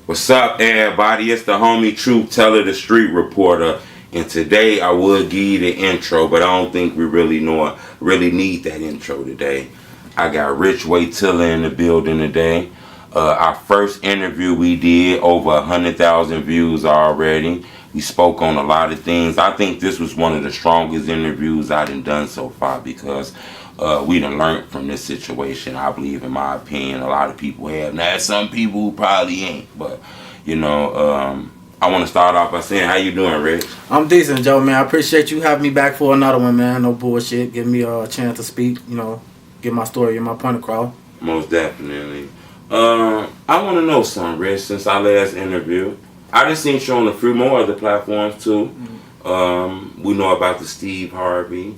What's up, everybody? It's the homie Truth Teller, the street reporter, and today I would give you the intro, but I don't think we really need that intro today. I got RichWayTilla in the building today. Our first interview we did, over 100,000 views already. We spoke on a lot of things. I think this was one of the strongest interviews I done so far because we done learned from this situation. I believe, in my opinion, a lot of people have. Now, some people who probably ain't, but you know, I want to start off by saying, how you doing, Rich? I'm decent, Joe, man. I appreciate you having me back for another one, man. No bullshit. Give me a chance to speak, you know, get my story and my point across. Most definitely. I want to know something, Rich, since our last interview. I just seen you on a few more other platforms, too. We know about the Steve Harvey.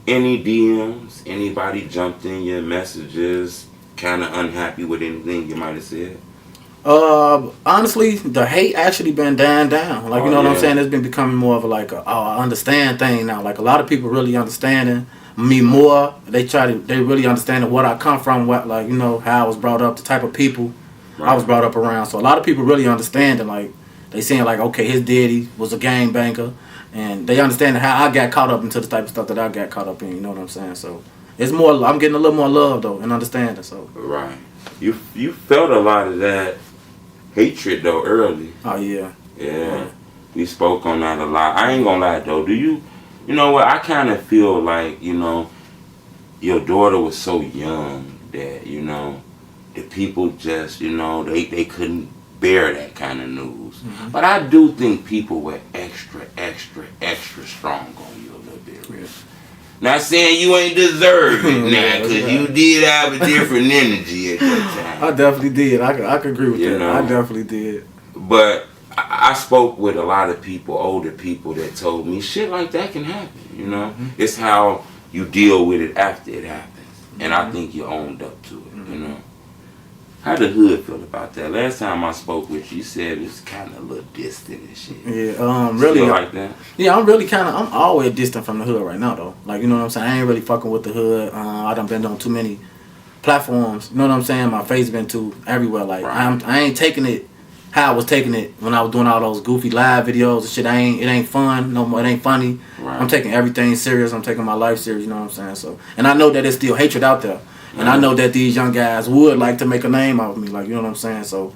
Any DMs, anybody jumped in your messages, kind of unhappy with anything you might have said? Honestly, the hate actually been dying down. Like, you know what I'm saying? It's been becoming more of a understand thing now. Like, a lot of people really understanding me more. They really understanding what I come from, what, like, you know, how I was brought up, the type of people I was brought up around. So a lot of people really understanding, like, they saying like, okay, his daddy was a gangbanger. And they understand how I got caught up into the type of stuff that I got caught up in. You know what I'm saying? So it's more. I'm getting a little more love though and understanding. So right, you felt a lot of that hatred though early. Oh yeah. Yeah. We spoke on that a lot. I ain't gonna lie though. You know what? I kind of feel like, you know, your daughter was so young that, you know, the people just, you know, they couldn't bear that kind of news. But I do think people were extra strong on you a little bit, Rich. Not saying you ain't deserve it now, because you did have a different energy at that time. I definitely did. I could agree with that. Know? I definitely did. But I spoke with a lot of people, older people, that told me shit like that can happen, you know? It's how you deal with it after it happens. And I think you owned up to it, you know? How the hood feel about that? Last time I spoke with you, you said it was kind of a little distant and shit. Yeah, really. Still like that? Yeah, I'm always distant from the hood right now, though. Like, you know what I'm saying? I ain't really fucking with the hood. I done been on too many platforms. You know what I'm saying? My face been too everywhere. Like, I ain't taking it how I was taking it when I was doing all those goofy live videos and shit. It ain't fun no more. It ain't funny. Right. I'm taking everything serious. I'm taking my life serious. You know what I'm saying? So, and I know that there's still hatred out there. And I know that these young guys would like to make a name out of me, like, you know what I'm saying? So,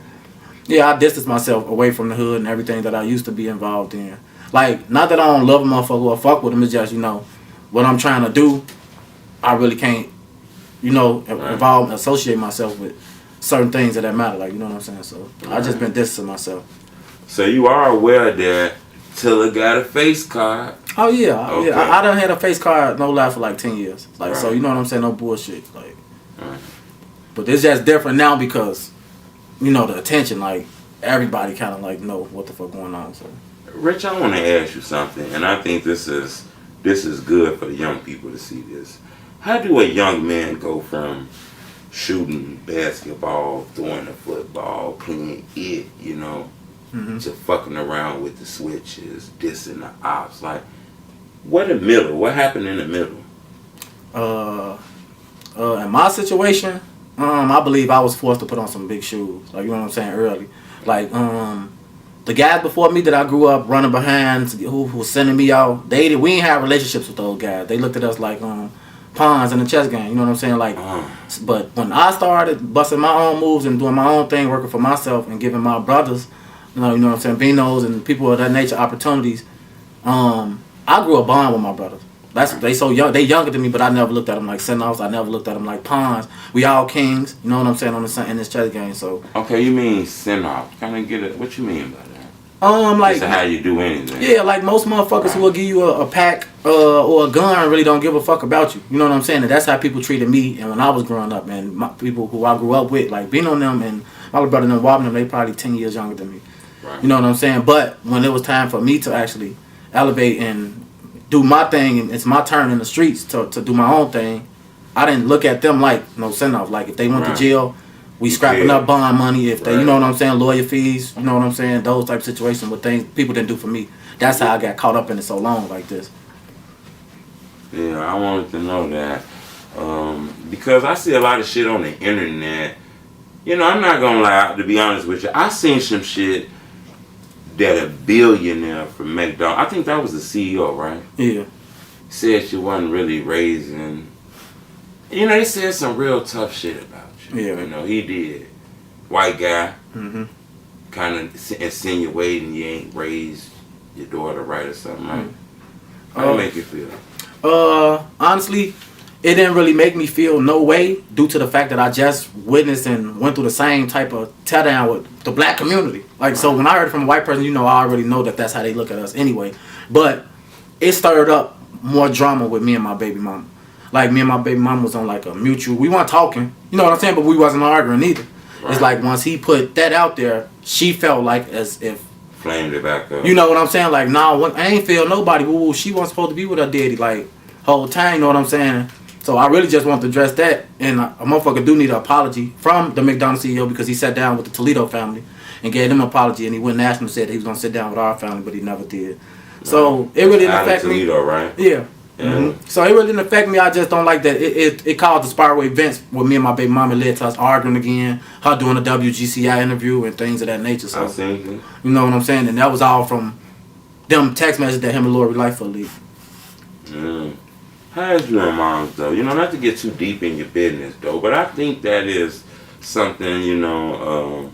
yeah, I distance myself away from the hood and everything that I used to be involved in. Like, not that I don't love a motherfucker or fuck with them, it's just, you know, what I'm trying to do, I really can't, you know, involve and associate myself with certain things that matter, like, you know what I'm saying? So, I just been distancing myself. So, you are aware that Tilla got a face card? Oh, yeah. Okay. Yeah. I done had a face card, no lie, for like 10 years. Like, so, you know what I'm saying? No bullshit. Like, but it's just different now because, you know, the attention, like, everybody kind of, like, know what the fuck going on. So, Rich, I want to ask you something, and I think this is good for the young people to see this. How do a young man go from shooting basketball, throwing a football, playing it, you know, to fucking around with the switches, dissing the ops? Like, what in the middle? What happened in the middle? In my situation, I believe I was forced to put on some big shoes. Like, you know what I'm saying, early. Like, the guys before me that I grew up running behind, who was sending me out, we ain't have relationships with those guys. They looked at us like pawns in the chess game. You know what I'm saying? Like, but when I started busting my own moves and doing my own thing, working for myself and giving my brothers, you know what I'm saying, Beanos and people of that nature opportunities, I grew a bond with my brothers. They so young. They younger than me, but I never looked at them like send-offs. I never looked at them like pawns. We all kings. You know what I'm saying, in this chess game. So. Okay, you mean send-off? Kind of get it. What you mean by that? Like. Just how you do anything. Yeah, like most motherfuckers who will give you a pack or a gun really don't give a fuck about you. You know what I'm saying? And that's how people treated me. And when I was growing up, and my people who I grew up with, like being on them and my little brother and Wobbin, they probably 10 years younger than me. Right. You know what I'm saying? But when it was time for me to actually elevate and do my thing, and it's my turn in the streets to do my own thing, I didn't look at them like no send-off. Like, if they went to jail, we scrapping up bond money. If they, you know what I'm saying, lawyer fees, you know what I'm saying, those type of situations with things people didn't do for me. That's how I got caught up in it so long like this. Yeah, I wanted to know that because I see a lot of shit on the internet You know, I'm not gonna lie, to be honest with you. I seen some shit that a billionaire from McDonald, I think that was the CEO, right? Yeah. Said she wasn't really raising. You know, they said some real tough shit about you. Yeah. You know, he did. White guy. Mm-hmm. Kind of insinuating you ain't raised your daughter right or something, right? How it make you feel? Honestly, it didn't really make me feel no way due to the fact that I just witnessed and went through the same type of teardown with the black community. Like, so when I heard it from a white person, you know, I already know that that's how they look at us anyway. But it stirred up more drama with me and my baby mama. Like, me and my baby mama was on like a mutual, we weren't talking, you know what I'm saying, but we wasn't arguing either. Right. It's like once he put that out there, she felt like as if flamed it back up. You know what I'm saying? Like, nah, I ain't feel nobody. Woo, she wasn't supposed to be with her daddy, like, whole time, you know what I'm saying? So I really just want to address that, and a motherfucker do need an apology from the McDonald CEO because he sat down with the Toledo family and gave them an apology, and he went national and said that he was going to sit down with our family, but he never did. So it really didn't affect me. Toledo, right? Yeah. Mm-hmm. So it really didn't affect me. I just don't like that. It caused the spiral events with me and my baby mama. It led to us arguing again, her doing a WGCI interview and things of that nature. So, you know what I'm saying? And that was all from them text messages that him and Lori Lightfoot leave. How's your mom's though? You know, not to get too deep in your business though, but I think that is something, you know,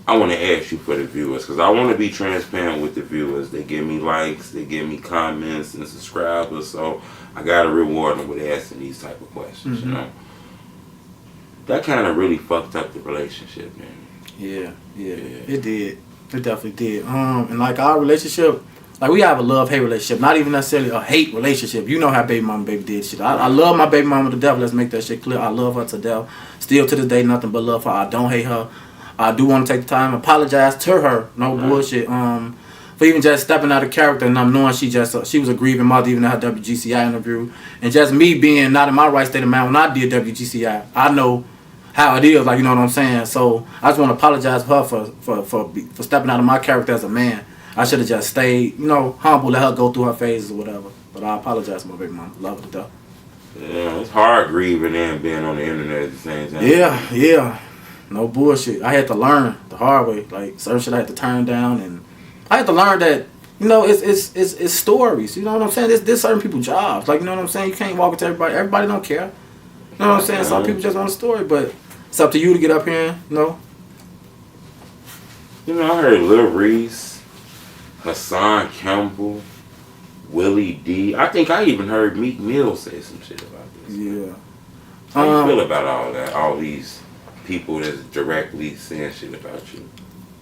I want to ask you for the viewers because I want to be transparent with the viewers. They give me likes, they give me comments and subscribers, so I got to reward them with asking these type of questions, you know. That kind of really fucked up the relationship, man. Yeah. It did. It definitely did. And like our relationship, like we have a love-hate relationship, not even necessarily a hate relationship. You know how baby mama baby did shit. I love my baby mama to death. Let's make that shit clear. I love her to death. Still to this day, nothing but love for her. I don't hate her. I do want to take the time to apologize to her. No bullshit. For even just stepping out of character and I'm knowing she was a grieving mother even in her WGCI interview. And just me being not in my right state of mind when I did WGCI. I know how it is, like, you know what I'm saying? So I just want to apologize for her for stepping out of my character as a man. I should have just stayed, you know, humble, let her go through her phases or whatever. But I apologize to my baby mom. Love her to death. Yeah, it's hard grieving and being on the internet at the same time. Yeah. No bullshit. I had to learn the hard way. Like, certain shit I had to turn down, and I had to learn that, you know, it's stories. You know what I'm saying? There's certain people's jobs. Like, you know what I'm saying? You can't walk into everybody. Everybody don't care. You know what I'm saying? Some people just want a story, but it's up to you to get up here, you know? You know, I heard Lil Reese, Hassan Campbell, Willie D. I think I even heard Meek Mill say some shit about this. Yeah. How you feel about all that? All these people that's directly saying shit about you?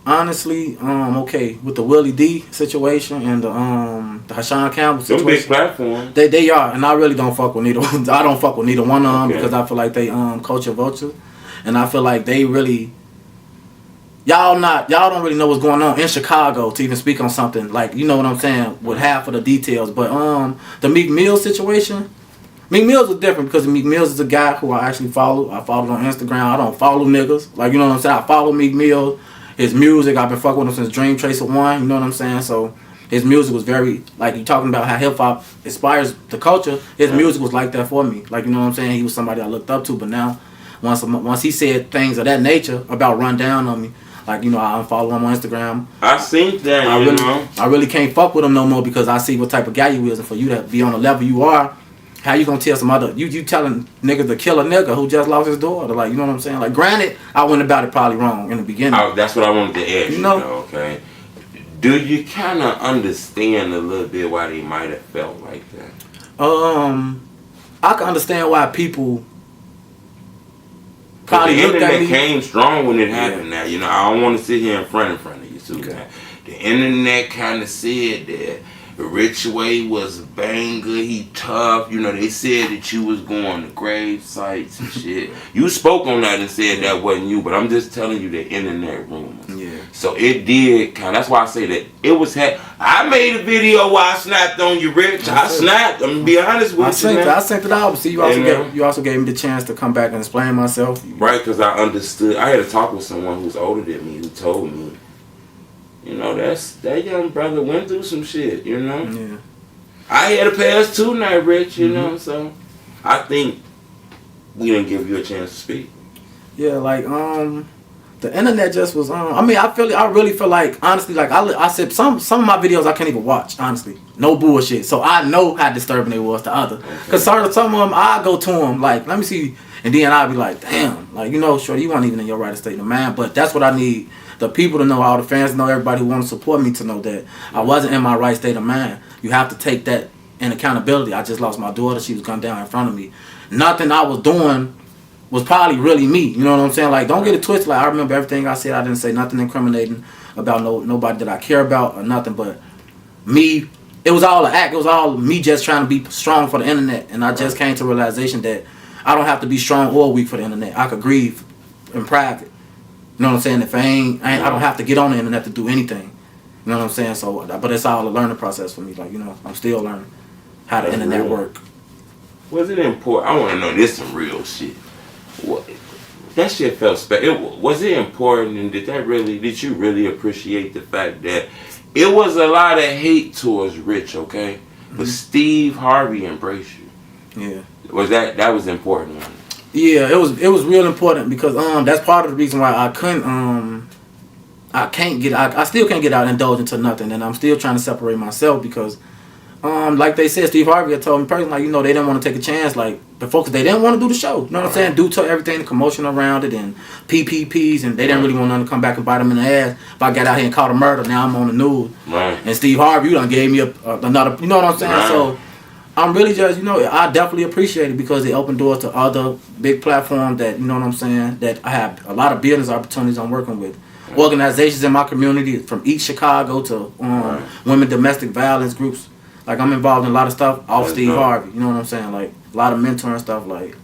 Honestly, okay, with the Willie D situation and the Hassan Campbell situation. Them big platforms. They are, and I really don't fuck with neither. I don't fuck with neither one of them because I feel like they culture vulture, and I feel like they really. Y'all don't really know what's going on in Chicago to even speak on something like, you know what I'm saying, with half of the details. But the Meek Mill situation, Meek Mills is different because Meek Mills is a guy who I actually follow. I follow on Instagram. I don't follow niggas. Like, you know what I'm saying? I follow Meek Mills. His music, I've been fucking with him since Dream Tracer 1, you know what I'm saying? So his music was very, like, you talking about how hip-hop inspires the culture, his music was like that for me. Like, you know what I'm saying? He was somebody I looked up to, but now, once he said things of that nature about run down on me, like, you know, I unfollow him on Instagram. I seen that, I really can't fuck with him no more because I see what type of guy you is, and for you to be on the level you are, how you gonna tell some other, you telling niggas to kill a nigga who just lost his daughter, like, you know what I'm saying? Like, granted, I went about it probably wrong in the beginning. That's what I wanted to ask you, know? Okay? Do you kind of understand a little bit why they might have felt like that? I can understand why people probably the looked at internet me. came strong when it happened. Now, you know, I don't want to sit here in front of you too. Okay. The internet kind of said that RichWay was a banger, he tough. You know, they said that you was going to grave sites and shit. You spoke on that and said that wasn't you, but I'm just telling you the internet rumors. Yeah. So it did kind of, that's why I say that it was, I made a video where I snapped on you, Rich. I snapped, I'm going to be honest with you. I sent it out. See, you also gave me the chance to come back and explain myself. Right, because I understood. I had to talk with someone who's older than me who told me, you know, that young brother went through some shit, you know? Yeah. I had a past too now, Rich, you know, so I think we didn't give you a chance to speak. Yeah, like, The internet just was I mean, I really feel like, honestly, like I said, some of my videos I can't even watch, honestly. No bullshit. So I know how disturbing it was to others. Because some of them, I go to them, like, let me see. And then I'll be like, damn, like, you know, shorty, you weren't even in your right state of mind. But that's what I need the people to know, all the fans to know, everybody who wants to support me to know that I wasn't in my right state of mind. You have to take that in accountability. I just lost my daughter. She was gunned down in front of me. Nothing I was doing was probably really me. You know what I'm saying? Like, don't get it twisted. Like, I remember everything I said. I didn't say nothing incriminating about nobody that I care about or nothing, but me. It was all an act. It was all me just trying to be strong for the internet. And I just came to the realization that I don't have to be strong or weak for the internet. I could grieve in private. You know what I'm saying? If I don't have to get on the internet to do anything. You know what I'm saying? So, but it's all a learning process for me. Like, you know, I'm still learning how the internet work. Was it important? I want to know this some real shit. What, that shit felt special. Was it important, and did you really appreciate the fact that it was a lot of hate towards Rich, okay? But Steve Harvey embraced you. Yeah. Was that was important? Yeah, it was real important because that's part of the reason why I couldn't I still can't get out and indulge into nothing, and I'm still trying to separate myself because like they said, Steve Harvey had told me personally, like, you know, they didn't want to take a chance, like, the folks, they didn't want to do the show. You know what I'm saying? Due to everything, the commotion around it and PPPs, and they didn't really want them to come back and bite them in the ass. If I got out here and caught a murder, now I'm on the news. Right. And Steve Harvey, you done gave me another, you know what I'm saying? Right. So I'm really just, you know, I definitely appreciate it because it opened doors to other big platforms that, you know what I'm saying, that I have a lot of business opportunities I'm working with. Right. Organizations in my community from East Chicago to women domestic violence groups. Like, I'm involved in a lot of stuff off Steve Harvey. You know what I'm saying? Like, a lot of mentoring stuff. Like,